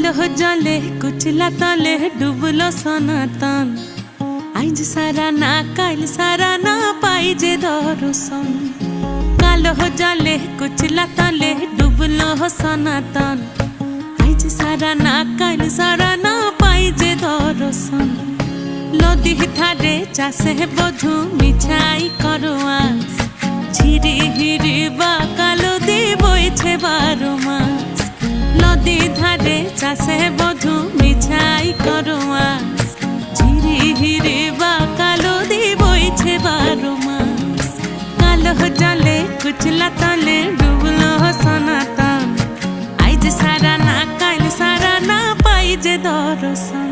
কালো জলে কুচলা তলে ডুবলো সনাতন আইজ সারা না কাল সারা না পাই যে দর্শন কালো জলে কুচলা তলে ডুবলো সনাতন আইজ সারা না কাল সারা না পাই যে দর্শন নদী ধারে চাষে বধু মিছাই করোয়াস ঝিরি হিরি বা কালো দি বইছে 12 মাস নদী ধারে চাষে বধু মিছাই করোয়াস ঝিরি হিরি বা কালো দি বইছে 12 মাস কালো জলে কুচলা তলে ডুবলো সনাতন আইজ সারা না কাল সারা না পাই যে দর্শন।